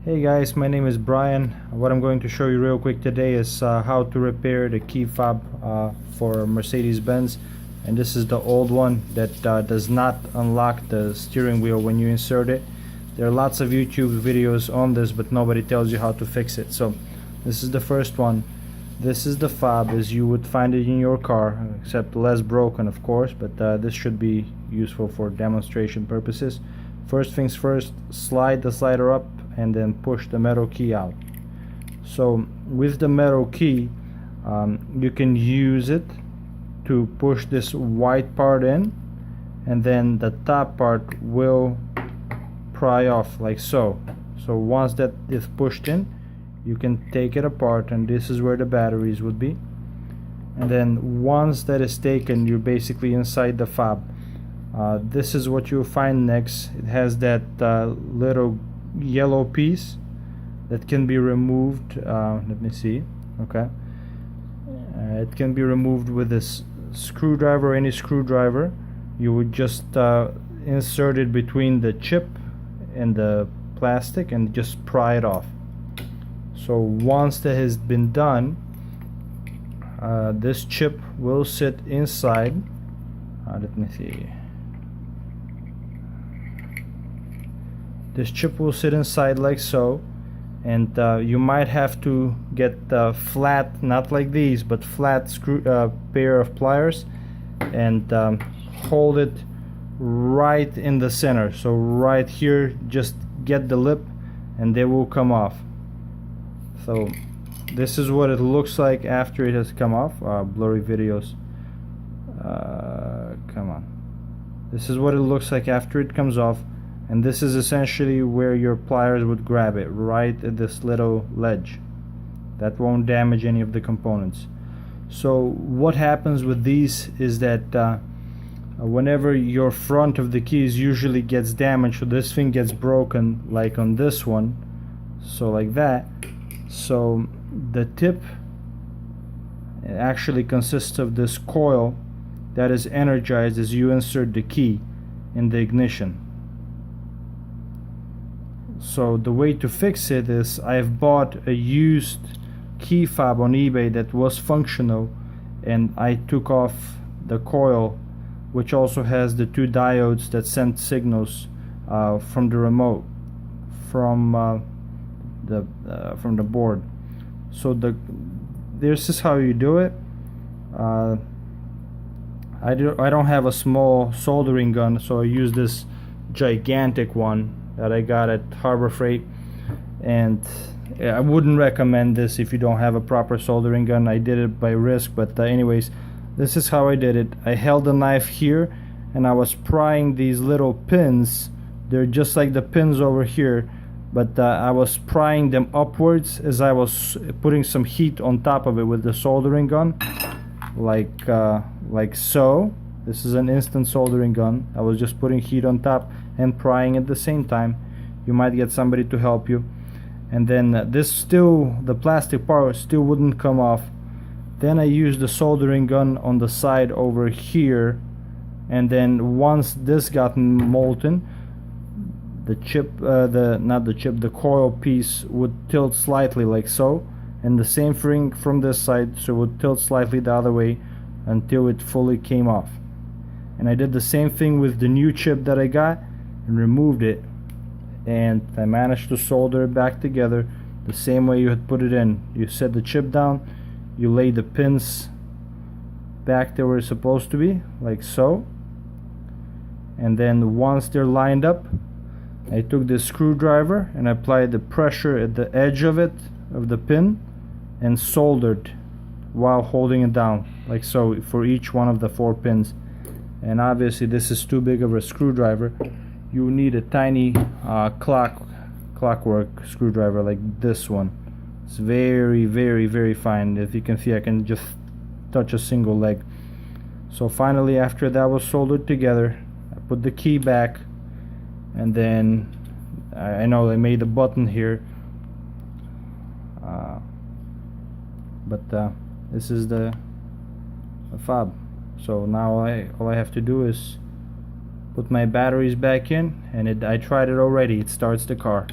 Hey guys, my name is Brian. What I'm going to show you real quick today is how to repair the key fob for Mercedes-Benz. And this is the old one that does not unlock the steering wheel when you insert it. There are lots of YouTube videos on this, but nobody tells you how to fix it. So this is the first one. This is the fob as you would find it in your car, except less broken of course, but this should be useful for demonstration purposes. First things first, slide the slider up and then push the metal key out. So with the metal key, you can use it to push this white part in, and then the top part will pry off like so. So once that is pushed in, you can take it apart, and this is where the batteries would be. And then once that is taken, you're basically inside the fob. This is what you'll find next. It has that little yellow piece that can be removed. Let me see. Okay, it can be removed with this screwdriver, any screwdriver. You would just insert it between the chip and the plastic and just pry it off. So once that has been done, this chip will sit inside. Let me see. This chip will sit inside like so, and you might have to get flat, not like these, but flat pair of pliers, and hold it right in the center. So right here, just get the lip and they will come off. So this is what it looks like after it has come off. Blurry videos. Come on. This is what it looks like after it comes off. And this is essentially where your pliers would grab it, right at this little ledge. That won't damage any of the components. So what happens with these is that whenever your front of the keys usually gets damaged, so this thing gets broken, like on this one, so like that. So the tip actually consists of this coil that is energized as you insert the key in the ignition. So the way to fix it is, I've bought a used key fob on eBay that was functional, and I took off the coil, which also has the two diodes that send signals from the remote, from the board. So this is how you do it. I don't have a small soldering gun, so I use this gigantic one that I got at Harbor Freight, and I wouldn't recommend this if you don't have a proper soldering gun. I did it by risk, but anyways, this is how I did it. I held the knife here and I was prying these little pins. They're just like the pins over here, but I was prying them upwards as I was putting some heat on top of it with the soldering gun, like so. This is an instant soldering gun. I was just putting heat on top and prying at the same time. You might get somebody to help you. And then the plastic part still wouldn't come off. Then I used the soldering gun on the side over here, and then once this got molten, the the coil piece would tilt slightly like so, and the same thing from this side, so it would tilt slightly the other way until it fully came off. And I did the same thing with the new chip that I got and removed it, and I managed to solder it back together the same way you had put it in. You set the chip down, you lay the pins back there where it's supposed to be, like so, and then once they're lined up, I took this screwdriver and applied the pressure at the edge of the pin, and soldered while holding it down like so for each one of the 4 pins. And obviously this is too big of a screwdriver. You need a tiny clockwork screwdriver like this one. It's very, very, very fine. If you can see, I can just touch a single leg. So finally, after that was soldered together, I put the key back, and then I know I made a button here, but this is the fob. So now all I have to do is put my batteries back in, and I tried it already. It starts the car.